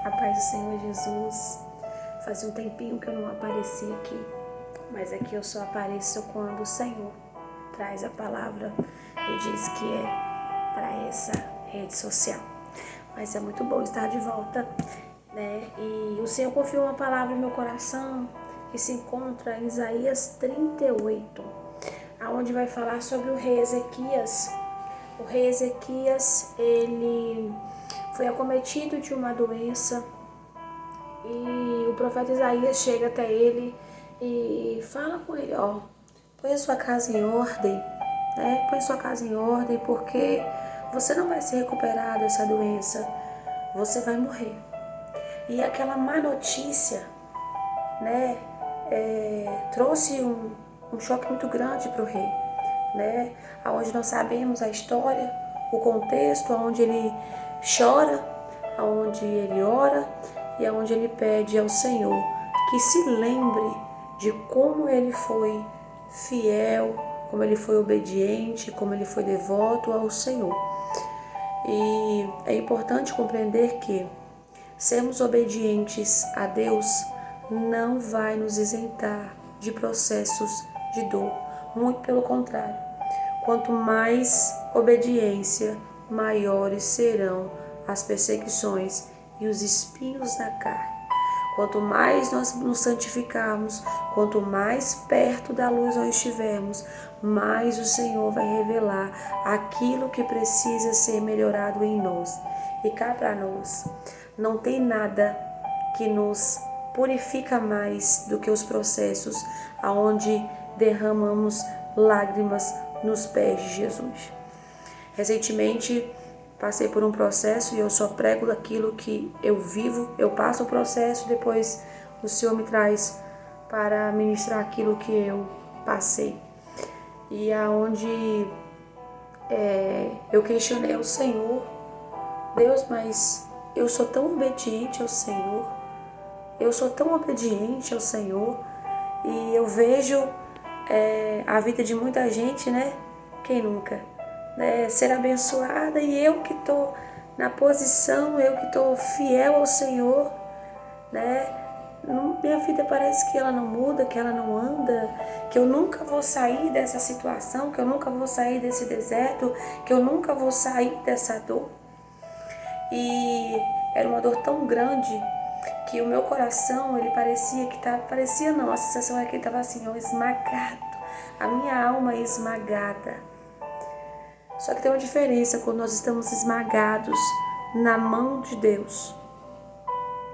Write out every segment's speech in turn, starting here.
A paz do Senhor Jesus. Fazia um tempinho que eu não aparecia aqui, mas aqui eu só apareço quando o Senhor traz a palavra e diz que é para essa rede social. Mas é muito bom estar de volta, né? E o Senhor confiou uma palavra no meu coração que se encontra em Isaías 38, aonde vai falar sobre o rei Ezequias. O rei Ezequias, ele foi acometido de uma doença e o profeta Isaías chega até ele e fala com ele, põe a sua casa em ordem, né? Põe a sua casa em ordem, porque você não vai se recuperar dessa doença, você vai morrer. E aquela má notícia, né, trouxe um choque muito grande para o rei, né? Onde nós sabemos a história, o contexto, onde ele chora, onde ele ora e onde ele pede ao Senhor que se lembre de como ele foi fiel, como ele foi obediente, como ele foi devoto ao Senhor. E é importante compreender que sermos obedientes a Deus não vai nos isentar de processos de dor, muito pelo contrário. Quanto mais obediência, maiores serão as perseguições e os espinhos da carne. Quanto mais nós nos santificarmos, quanto mais perto da luz nós estivermos, mais o Senhor vai revelar aquilo que precisa ser melhorado em nós. E cá para nós, não tem nada que nos purifica mais do que os processos aonde derramamos lágrimas nos pés de Jesus. Recentemente passei por um processo e eu só prego daquilo que eu vivo. Eu passo o processo, depois o Senhor me traz para ministrar aquilo que eu passei. E aonde eu questionei ao Senhor, Deus, mas eu sou tão obediente ao Senhor, eu sou tão obediente ao Senhor, e eu vejo a vida de muita gente, né? Quem nunca? Ser abençoada, e eu que estou na posição, eu que estou fiel ao Senhor, né? Minha vida parece que ela não muda, que ela não anda, que eu nunca vou sair dessa situação, que eu nunca vou sair desse deserto, que eu nunca vou sair dessa dor. E era uma dor tão grande que o meu coração, ele a sensação era que ele estava assim, esmagado, a minha alma esmagada. Só que tem uma diferença quando nós estamos esmagados na mão de Deus.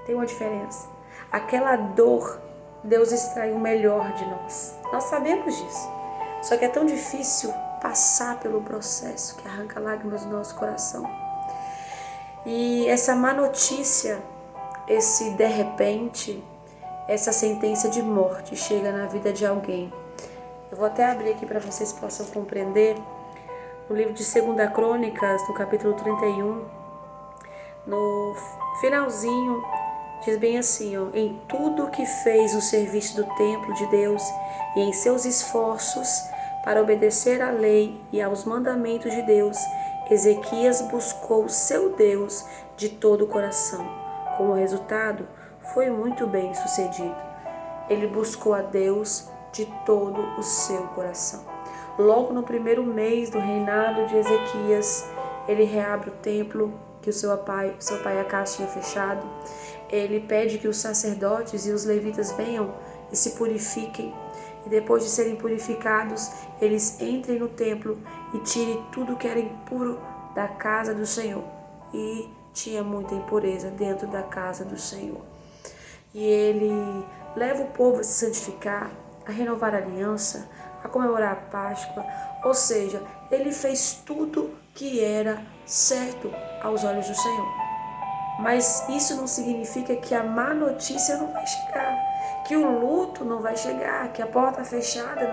Tem uma diferença. Aquela dor, Deus extrai o melhor de nós. Nós sabemos disso. Só que é tão difícil passar pelo processo que arranca lágrimas do nosso coração. E essa má notícia, esse de repente, essa sentença de morte chega na vida de alguém. Eu vou até abrir aqui para vocês possam compreender. No livro de 2 Crônicas, no capítulo 31, no finalzinho, diz bem assim, em tudo que fez no serviço do templo de Deus e em seus esforços para obedecer à lei e aos mandamentos de Deus, Ezequias buscou seu Deus de todo o coração. Como resultado, foi muito bem sucedido. Ele buscou a Deus de todo o seu coração. Logo no primeiro mês do reinado de Ezequias, ele reabre o templo que o seu pai Acás tinha fechado. Ele pede que os sacerdotes e os levitas venham e se purifiquem. E depois de serem purificados, eles entrem no templo e tirem tudo que era impuro da casa do Senhor. E tinha muita impureza dentro da casa do Senhor. E ele leva o povo a se santificar, a renovar a aliança, a comemorar a Páscoa, ou seja, ele fez tudo que era certo aos olhos do Senhor. Mas isso não significa que a má notícia não vai chegar, que o luto não vai chegar, que a porta fechada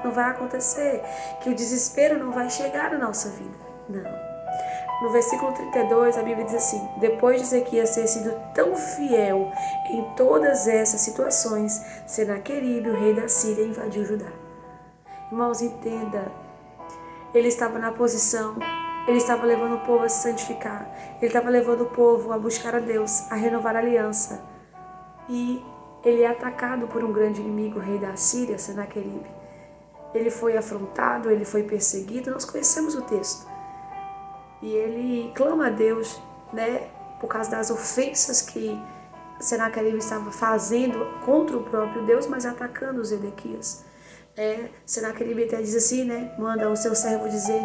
não vai acontecer, que o desespero não vai chegar na nossa vida. Não. No versículo 32, a Bíblia diz assim: depois de Ezequias ter sido tão fiel em todas essas situações, Senaqueribe, o rei da Síria, invadiu Judá. Irmãos, entenda, ele estava na posição Ele estava levando o povo a se santificar. Ele estava levando o povo a buscar a Deus, a renovar a aliança. E ele é atacado por um grande inimigo, o rei da Síria, Senaqueribe. Ele foi afrontado, ele foi perseguido, nós conhecemos o texto. E ele clama a Deus, né, por causa das ofensas que Senaqueribe estava fazendo contra o próprio Deus, mas atacando os Edequias. Senaqueribe até diz assim, né, manda o seu servo dizer: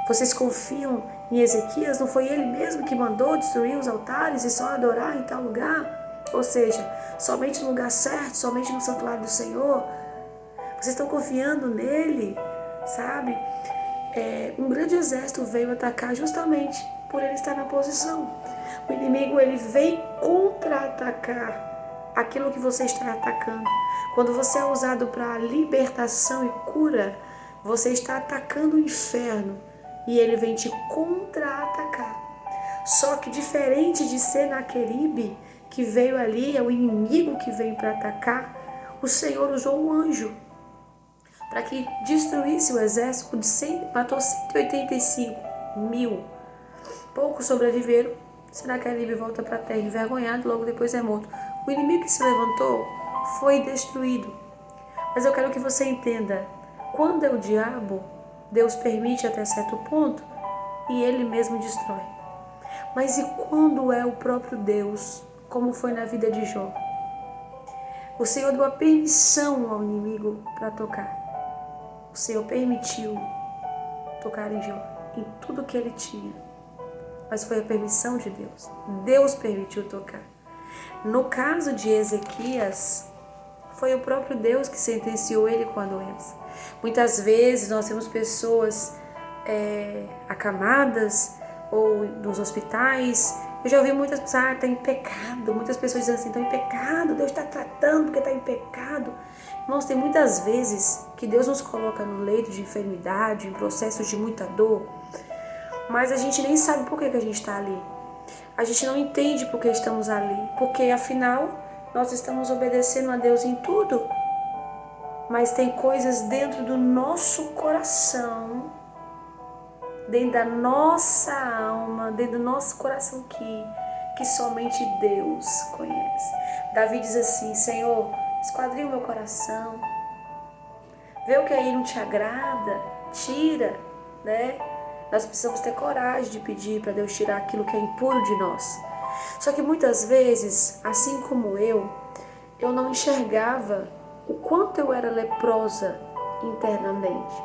vocês confiam em Ezequias? Não foi ele mesmo que mandou destruir os altares e só adorar em tal lugar? Ou seja, somente no lugar certo, somente no santuário do Senhor. Vocês estão confiando nele, sabe? Um grande exército veio atacar justamente por ele estar na posição. O inimigo, ele vem contra-atacar aquilo que você está atacando. Quando você é usado para libertação e cura, você está atacando o inferno e ele vem te contra-atacar. Só que diferente de Senaqueribe, que veio ali, é o inimigo que veio para atacar, o Senhor usou um anjo para que destruísse o exército, matou 185 mil. Poucos sobreviveram. Senaqueribe volta para a terra envergonhado, logo depois é morto. O inimigo que se levantou foi destruído. Mas eu quero que você entenda, quando é o diabo, Deus permite até certo ponto e ele mesmo destrói. Mas e quando é o próprio Deus, como foi na vida de Jó? O Senhor deu a permissão ao inimigo para tocar. O Senhor permitiu tocar em Jó, em tudo que ele tinha. Mas foi a permissão de Deus. Deus permitiu tocar. No caso de Ezequias, foi o próprio Deus que sentenciou ele com a doença. Muitas vezes nós temos pessoas acamadas ou nos hospitais. Eu já ouvi muitas pessoas, está em pecado. Muitas pessoas dizem assim, estão em pecado, Deus está tratando porque está em pecado. Irmãos, tem muitas vezes que Deus nos coloca no leito de enfermidade, em processos de muita dor, mas a gente nem sabe por que a gente está ali. A gente não entende por que estamos ali, porque afinal nós estamos obedecendo a Deus em tudo, mas tem coisas dentro do nosso coração, dentro da nossa alma, dentro do nosso coração que somente Deus conhece. Davi diz assim: Senhor, esquadrinha o meu coração, vê o que aí não te agrada, tira, né? Nós precisamos ter coragem de pedir para Deus tirar aquilo que é impuro de nós. Só que muitas vezes, assim como eu não enxergava o quanto eu era leprosa internamente.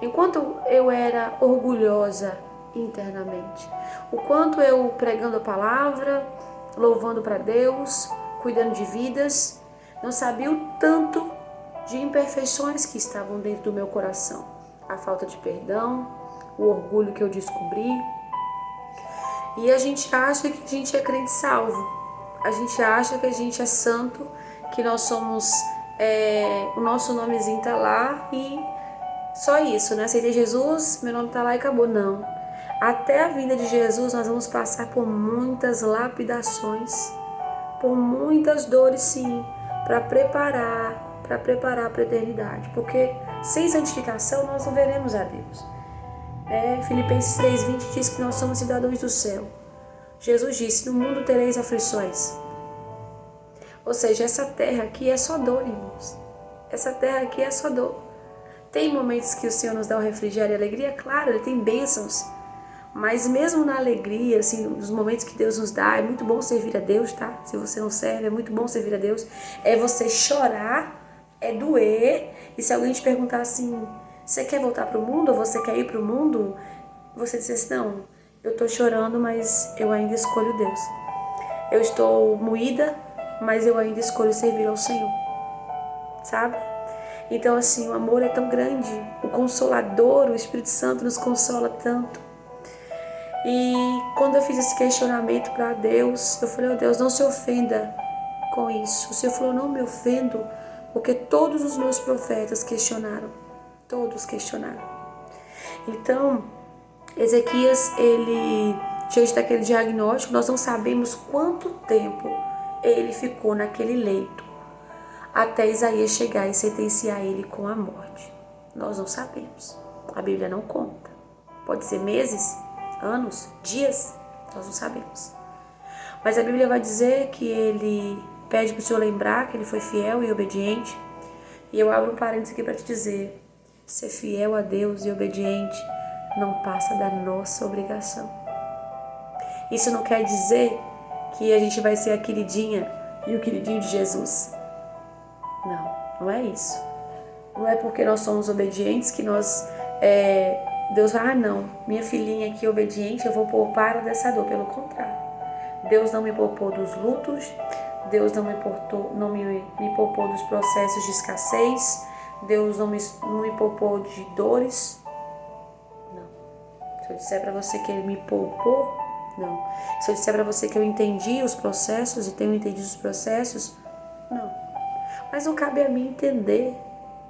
Enquanto eu era orgulhosa internamente. O quanto eu pregando a palavra, louvando para Deus, cuidando de vidas, não sabia o tanto de imperfeições que estavam dentro do meu coração. A falta de perdão, o orgulho que eu descobri. E a gente acha que a gente é crente salvo. A gente acha que a gente é santo, que nós somos, o nosso nomezinho tá lá e só isso, né? Aceitei Jesus, meu nome tá lá e acabou. Não. Até a vinda de Jesus nós vamos passar por muitas lapidações, por muitas dores, sim, para preparar para a eternidade. Porque sem santificação nós não veremos a Deus. Filipenses 3:20 diz que nós somos cidadãos do céu. Jesus disse: no mundo tereis aflições. Ou seja, essa terra aqui é só dor, irmãos. Essa terra aqui é só dor. Tem momentos que o Senhor nos dá o refrigério e alegria, claro, Ele tem bênçãos. Mas mesmo na alegria, assim, nos momentos que Deus nos dá, é muito bom servir a Deus, tá? Se você não serve, é muito bom servir a Deus. É você chorar, é doer. E se alguém te perguntar assim, você quer voltar para o mundo ou você quer ir para o mundo? Você diz assim, não, eu estou chorando, mas eu ainda escolho Deus. Eu estou moída, mas eu ainda escolho servir ao Senhor. Sabe? Então assim, o amor é tão grande. O Consolador, o Espírito Santo nos consola tanto. E quando eu fiz esse questionamento para Deus, eu falei, Deus, não se ofenda com isso. O Senhor falou, não me ofendo, porque todos os meus profetas questionaram. Todos questionaram. Então, Ezequias, ele, diante daquele diagnóstico, nós não sabemos quanto tempo ele ficou naquele leito, até Isaías chegar e sentenciar ele com a morte. Nós não sabemos. A Bíblia não conta. Pode ser meses, anos, dias, nós não sabemos. Mas a Bíblia vai dizer que ele pede para o Senhor lembrar que ele foi fiel e obediente. E eu abro um parênteses aqui para te dizer, ser fiel a Deus e obediente não passa da nossa obrigação. Isso não quer dizer que a gente vai ser a queridinha e o queridinho de Jesus. Não, não é isso. Não é porque nós somos obedientes que Deus vai, não, minha filhinha aqui obediente, eu vou poupar dessa dor. Pelo contrário, Deus não me poupou dos lutos, Deus não me poupou dos processos de escassez, Deus não me poupou de dores. Não. Se eu disser para você que Ele me poupou, não. Se eu disser para você que eu entendi os processos e tenho entendido os processos, não. Mas não cabe a mim entender.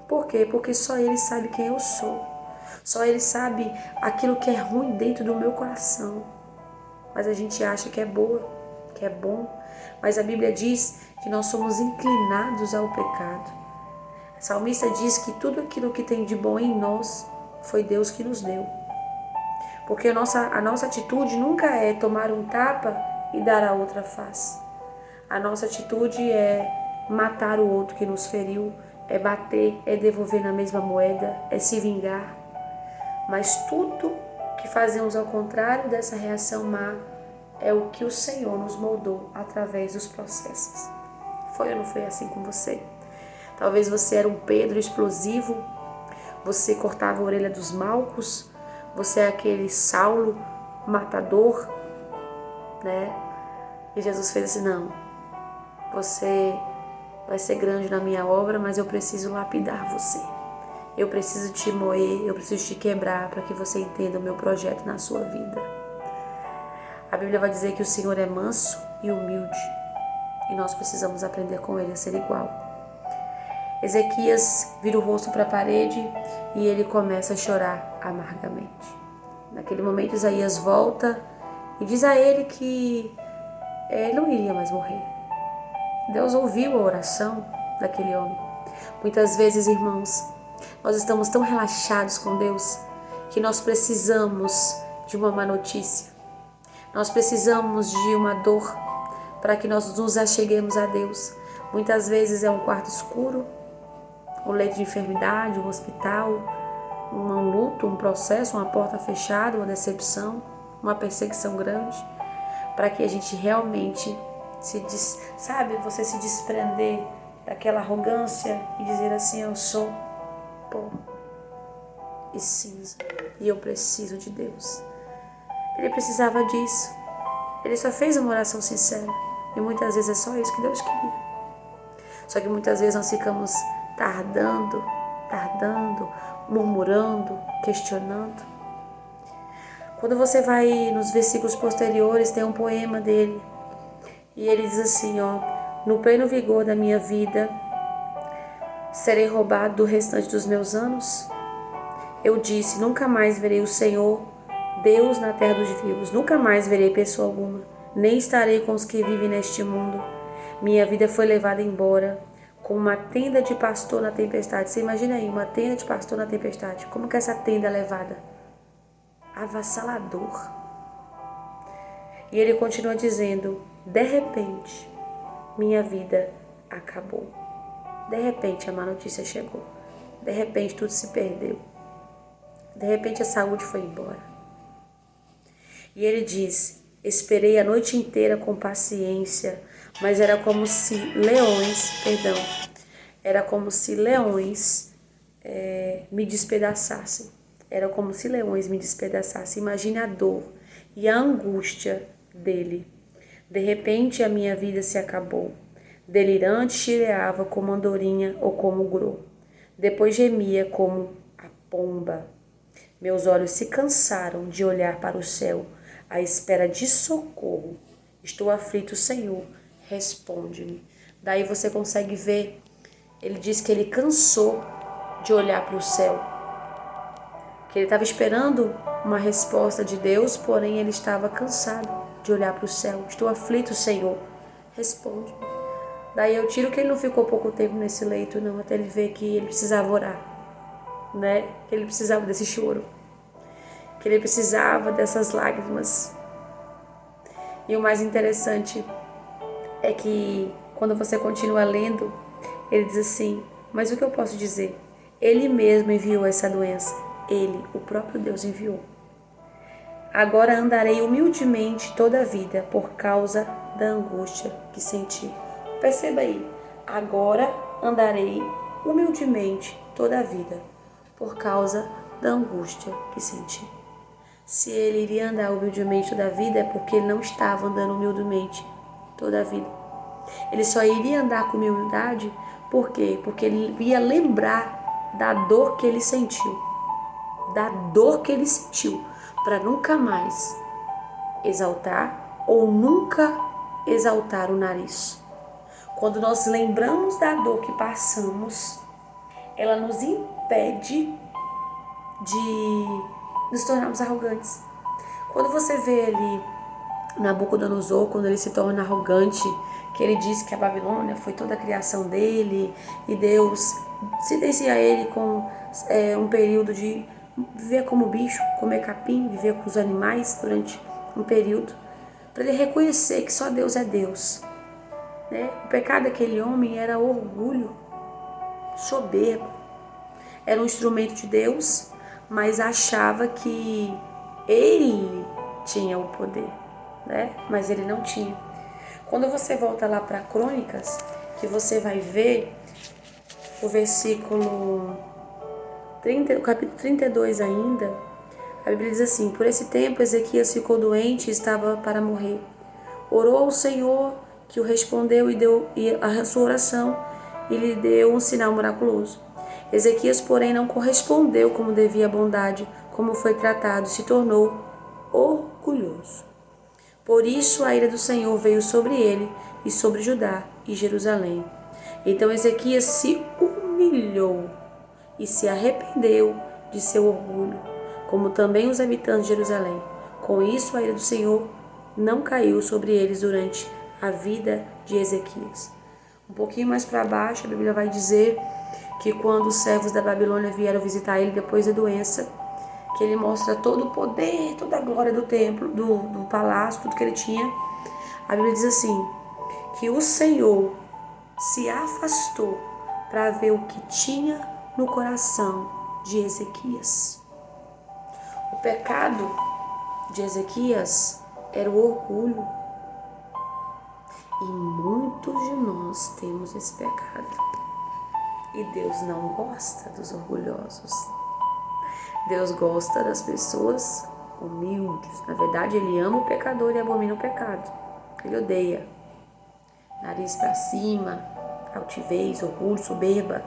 Por quê? Porque só Ele sabe quem eu sou. Só Ele sabe aquilo que é ruim dentro do meu coração. Mas a gente acha que é boa, que é bom. Mas a Bíblia diz que nós somos inclinados ao pecado. A salmista diz que tudo aquilo que tem de bom em nós foi Deus que nos deu. Porque a nossa atitude nunca é tomar um tapa e dar a outra face. A nossa atitude é matar o outro que nos feriu, é bater, é devolver na mesma moeda, é se vingar. Mas tudo que fazemos ao contrário dessa reação má é o que o Senhor nos moldou através dos processos. Foi ou não foi assim com você? Talvez você era um Pedro explosivo, você cortava a orelha dos malcos, você é aquele Saulo matador, né? E Jesus fez assim, não, você vai ser grande na minha obra, mas eu preciso lapidar você. Eu preciso te moer, eu preciso te quebrar para que você entenda o meu projeto na sua vida. A Bíblia vai dizer que o Senhor é manso e humilde e nós precisamos aprender com Ele a ser igual. Ezequias vira o rosto para a parede e ele começa a chorar amargamente. Naquele momento Isaías volta e diz a ele que ele não iria mais morrer. Deus ouviu a oração daquele homem. Muitas vezes, irmãos, nós estamos tão relaxados com Deus que nós precisamos de uma má notícia. Nós precisamos de uma dor para que nós nos acheguemos a Deus. Muitas vezes é um quarto escuro, um leito de enfermidade, um hospital, um luto, um processo, uma porta fechada, uma decepção, uma perseguição grande, para que a gente realmente você se desprender daquela arrogância e dizer assim, eu sou pó e cinza e eu preciso de Deus. Ele precisava disso. Ele só fez uma oração sincera e muitas vezes é só isso que Deus queria. Só que muitas vezes nós ficamos tardando, murmurando, questionando. Quando você vai nos versículos posteriores, tem um poema dele. E ele diz assim, no pleno vigor da minha vida, serei roubado do restante dos meus anos? Eu disse, nunca mais verei o Senhor, Deus na terra dos vivos. Nunca mais verei pessoa alguma, nem estarei com os que vivem neste mundo. Minha vida foi levada embora, como uma tenda de pastor na tempestade. Você imagina aí, uma tenda de pastor na tempestade. Como que essa tenda é levada? Avassalador. E ele continua dizendo, de repente, minha vida acabou. De repente, a má notícia chegou. De repente, tudo se perdeu. De repente, a saúde foi embora. E ele diz, esperei a noite inteira com paciência, mas era como se leões me despedaçassem. Era como se leões me despedaçassem. Imagine a dor e a angústia dele. De repente a minha vida se acabou. Delirante chileava como andorinha ou como grô. Depois gemia como a pomba. Meus olhos se cansaram de olhar para o céu, à espera de socorro. Estou aflito, Senhor, responde-me. Daí você consegue ver, ele diz que ele cansou de olhar para o céu. Que ele estava esperando uma resposta de Deus, porém ele estava cansado de olhar para o céu. Estou aflito, Senhor, responde-me. Daí eu tiro que ele não ficou pouco tempo nesse leito, não, até ele ver que ele precisava orar, né? Que ele precisava desse choro. que ele precisava dessas lágrimas. E o mais interessante é que quando você continua lendo, ele diz assim: mas o que eu posso dizer? Ele mesmo enviou essa doença. Ele, o próprio Deus, enviou. Agora andarei humildemente toda a vida por causa da angústia que senti. Perceba aí. Agora andarei humildemente toda a vida por causa da angústia que senti. Se ele iria andar humildemente toda a vida, é porque ele não estava andando humildemente toda a vida. Ele só iria andar com humildade, por quê? Porque ele ia lembrar da dor que ele sentiu. Da dor que ele sentiu, para nunca mais exaltar ou nunca exaltar o nariz. Quando nós lembramos da dor que passamos, ela nos impede de nos tornarmos arrogantes. Quando você vê ali Nabucodonosor, quando ele se torna arrogante, que ele diz que a Babilônia foi toda a criação dele e Deus sentencia ele com um período de viver como bicho, comer capim, viver com os animais durante um período, para ele reconhecer que só Deus é Deus. Né? O pecado daquele homem era orgulho, soberba. Era um instrumento de Deus, mas achava que ele tinha o poder, né? Mas ele não tinha. Quando você volta lá para Crônicas, que você vai ver o versículo 30, o capítulo 32 ainda, a Bíblia diz assim: por esse tempo Ezequias ficou doente e estava para morrer. Orou ao Senhor, que o respondeu e deu a sua oração e lhe deu um sinal miraculoso. Ezequias, porém, não correspondeu como devia à bondade, como foi tratado, se tornou orgulhoso. Por isso a ira do Senhor veio sobre ele e sobre Judá e Jerusalém. Então Ezequias se humilhou e se arrependeu de seu orgulho, como também os habitantes de Jerusalém. Com isso a ira do Senhor não caiu sobre eles durante a vida de Ezequias. Um pouquinho mais para baixo a Bíblia vai dizer que quando os servos da Babilônia vieram visitar ele depois da doença, que ele mostra todo o poder, toda a glória do templo, do palácio, tudo que ele tinha. A Bíblia diz assim, que o Senhor se afastou para ver o que tinha no coração de Ezequias. O pecado de Ezequias era o orgulho. E muitos de nós temos esse pecado. E Deus não gosta dos orgulhosos. Deus gosta das pessoas humildes. Na verdade, Ele ama o pecador e abomina o pecado. Ele odeia. Nariz para cima, altivez, orgulho, soberba.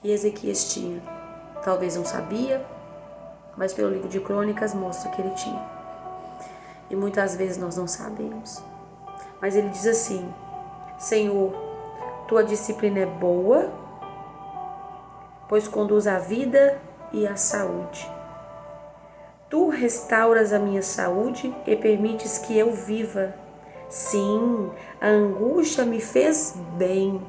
E Ezequias tinha. Talvez não sabia, mas pelo livro de Crônicas mostra que ele tinha. E muitas vezes nós não sabemos. Mas ele diz assim: Senhor, tua disciplina é boa, pois conduz à vida e à saúde. Tu restauras a minha saúde e permites que eu viva. Sim, a angústia me fez bem.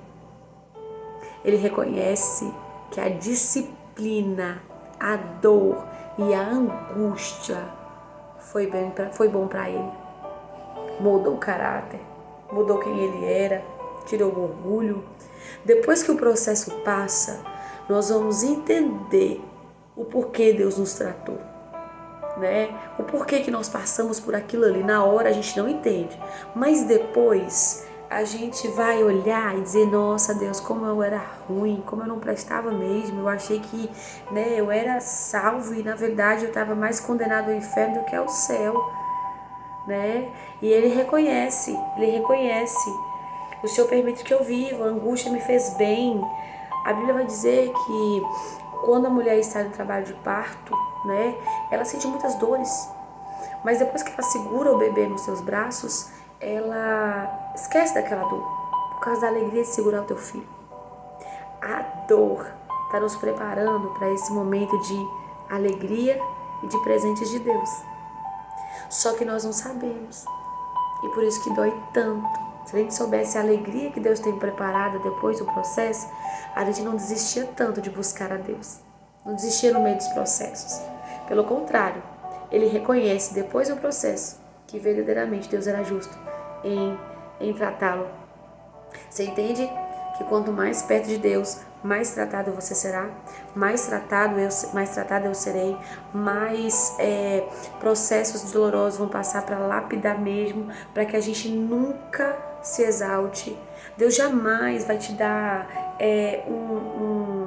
Ele reconhece que a disciplina, a dor e a angústia foi bom para ele. Mudou o caráter, mudou quem ele era, tirou o orgulho. Depois que o processo passa, nós vamos entender o porquê Deus nos tratou, né? O porquê que nós passamos por aquilo ali. Na hora a gente não entende, mas depois a gente vai olhar e dizer: nossa Deus, como eu era ruim, como eu não prestava mesmo. Eu achei que, né, eu era salvo e na verdade eu estava mais condenado ao inferno do que ao céu, né? E ele reconhece. O Senhor permite que eu viva, a angústia me fez bem. A Bíblia vai dizer que quando a mulher está no trabalho de parto, né, ela sente muitas dores. Mas depois que ela segura o bebê nos seus braços, ela esquece daquela dor, por causa da alegria de segurar o teu filho. A dor está nos preparando para esse momento de alegria e de presentes de Deus. Só que nós não sabemos. E por isso que dói tanto. Se a gente soubesse a alegria que Deus tem preparada depois do processo, a gente não desistia tanto de buscar a Deus. Não desistia no meio dos processos. Pelo contrário, ele reconhece depois do processo que verdadeiramente Deus era justo em tratá-lo. Você entende que quanto mais perto de Deus, mais tratado você será, mais tratado eu serei, mais processos dolorosos vão passar para lapidar mesmo, para que a gente nunca se exalte. Deus jamais vai te dar um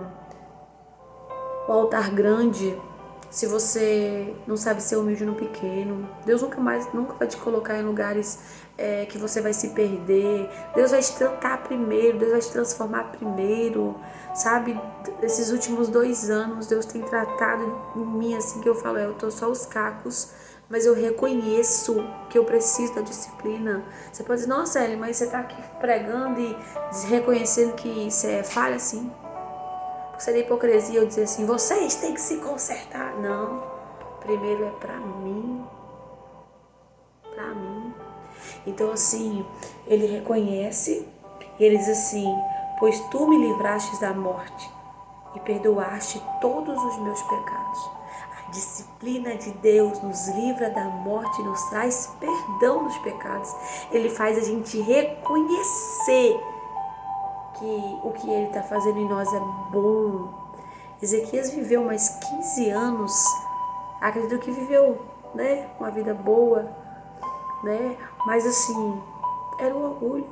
altar grande se você não sabe ser humilde no pequeno. Deus nunca vai te colocar em lugares que você vai se perder. Deus vai te tratar primeiro, Deus vai te transformar primeiro, sabe? Esses últimos 2 anos, Deus tem tratado em mim assim que eu falo, eu tô só os cacos, mas eu reconheço que eu preciso da disciplina. Você pode dizer, nossa, Ellen, mas você tá aqui pregando e reconhecendo que isso é falha, sim. Seria hipocrisia eu dizer assim, vocês têm que se consertar. Não, primeiro é pra mim. Pra mim. Então assim, ele reconhece e ele diz assim, pois tu me livrastes da morte e perdoaste todos os meus pecados. A disciplina de Deus nos livra da morte e nos traz perdão dos pecados. Ele faz a gente reconhecer que o que ele está fazendo em nós é bom. Ezequias viveu mais 15 anos, acredito que viveu, né, uma vida boa, né, mas assim, era um orgulho.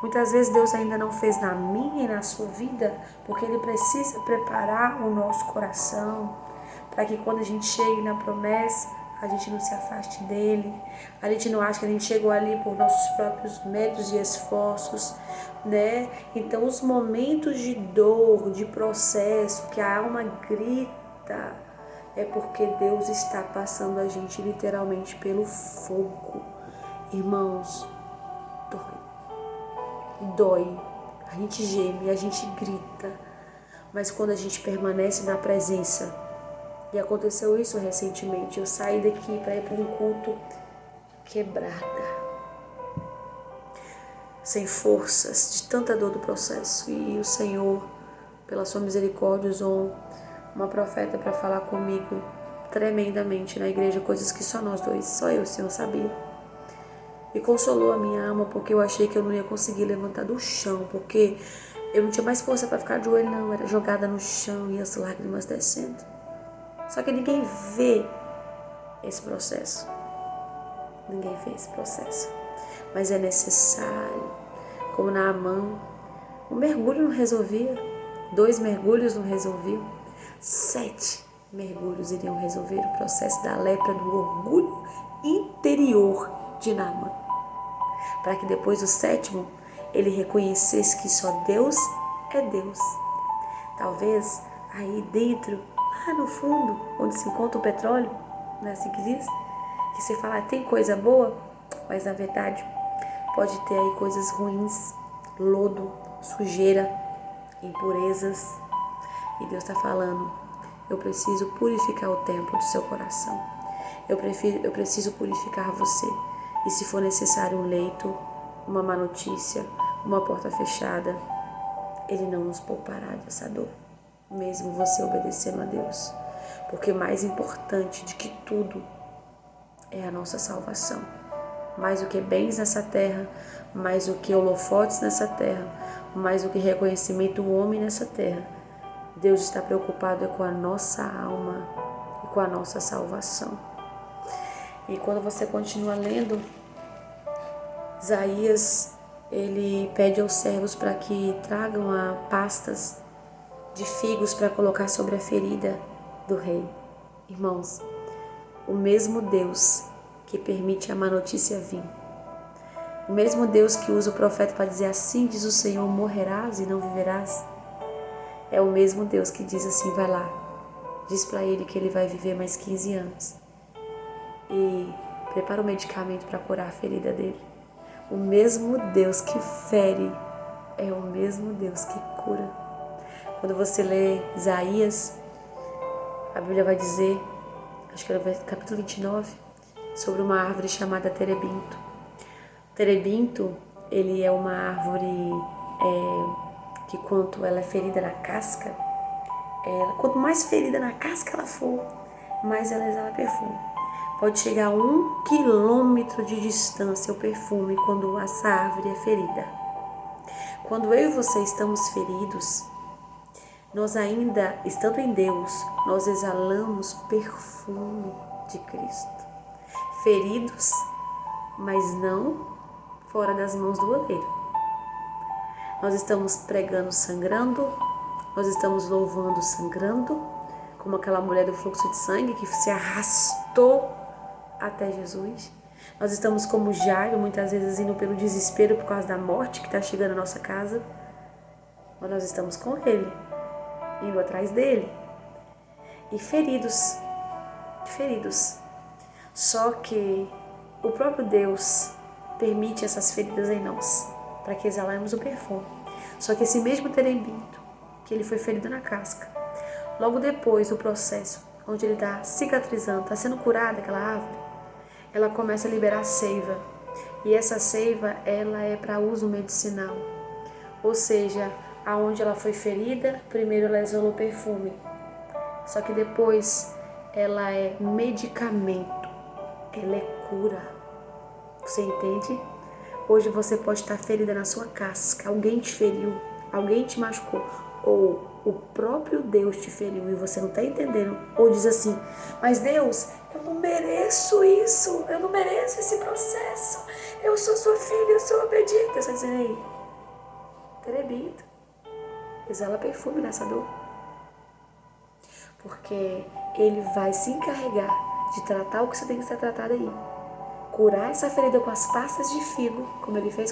Muitas vezes Deus ainda não fez na minha e na sua vida, porque Ele precisa preparar o nosso coração, para que quando a gente chegue na promessa, a gente não se afaste dele, a gente não acha que a gente chegou ali por nossos próprios méritos e esforços, né? Então os momentos de dor, de processo, que a alma grita, é porque Deus está passando a gente literalmente pelo fogo. Irmãos, dói, a gente geme, a gente grita, mas quando a gente permanece na presença, e aconteceu isso recentemente, eu saí daqui para ir para um culto quebrada, sem forças, de tanta dor do processo, e o Senhor, pela sua misericórdia, usou uma profeta para falar comigo tremendamente na igreja, coisas que só nós dois, só eu e o Senhor sabia. E consolou a minha alma, porque eu achei que eu não ia conseguir levantar do chão, porque eu não tinha mais força para ficar de joelho, não, era jogada no chão e as lágrimas descendo. Só que ninguém vê esse processo. Ninguém vê esse processo. Mas é necessário. Como Naamã, um mergulho não resolvia. 2 mergulhos não resolviam. 7 mergulhos iriam resolver o processo da lepra, do orgulho interior de Naamã. Para que depois do 7º, ele reconhecesse que só Deus é Deus. Talvez aí dentro, lá no fundo, onde se encontra o petróleo, não é assim que diz? Que você fala, tem coisa boa, mas na verdade pode ter aí coisas ruins, lodo, sujeira, impurezas. E Deus está falando, eu preciso purificar o templo do seu coração. Eu preciso purificar você. E se for necessário um leito, uma má notícia, uma porta fechada, Ele não nos poupará dessa dor, mesmo você obedecendo a Deus. Porque mais importante de que tudo é a nossa salvação. Mais do que bens nessa terra, mais do que holofotes nessa terra, mais do que reconhecimento do homem nessa terra, Deus está preocupado com a nossa alma e com a nossa salvação. E quando você continua lendo, Isaías, ele pede aos servos para que tragam pastas de figos para colocar sobre a ferida do rei. Irmãos, o mesmo Deus que permite a má notícia vir, o mesmo Deus que usa o profeta para dizer assim diz o Senhor, morrerás e não viverás, é o mesmo Deus que diz assim, vai lá, diz para ele que ele vai viver mais 15 anos e prepara o medicamento para curar a ferida dele. O mesmo Deus que fere é o mesmo Deus que cura. Quando você lê Isaías, a Bíblia vai dizer, acho que é no capítulo 29, sobre uma árvore chamada terebinto. Terebinto, ele é uma árvore que quando ela é ferida na casca, quanto mais ferida na casca ela for, mas ela exala perfume. Pode chegar a 1 quilômetro de distância o perfume quando essa árvore é ferida. Quando eu e você estamos feridos, nós ainda, estando em Deus, nós exalamos perfume de Cristo. Feridos, mas não fora das mãos do oleiro. Nós estamos pregando sangrando, nós estamos louvando sangrando, como aquela mulher do fluxo de sangue que se arrastou até Jesus. Nós estamos como Jairo, muitas vezes indo pelo desespero por causa da morte que está chegando à nossa casa, mas nós estamos com Ele, indo atrás dele. E feridos. Só que o próprio Deus permite essas feridas em nós, para que exalemos o perfume. Só que esse mesmo terebinto, que ele foi ferido na casca, logo depois do processo, onde ele está cicatrizando, está sendo curada aquela árvore, ela começa a liberar seiva. E essa seiva, ela é para uso medicinal. Ou seja, aonde ela foi ferida, primeiro ela exalou o perfume. Só que depois ela é medicamento, ela é cura. Você entende? Hoje você pode estar ferida na sua casca, alguém te feriu, alguém te machucou, ou o próprio Deus te feriu e você não está entendendo, ou diz assim, mas Deus, eu não mereço isso, eu não mereço esse processo, eu sou sua filha, eu sou obediente. Você está dizendo aí, terebinto, exala perfume nessa dor, porque ele vai se encarregar de tratar o que você tem que ser tratado aí, curar essa ferida com as pastas de figo, como ele fez com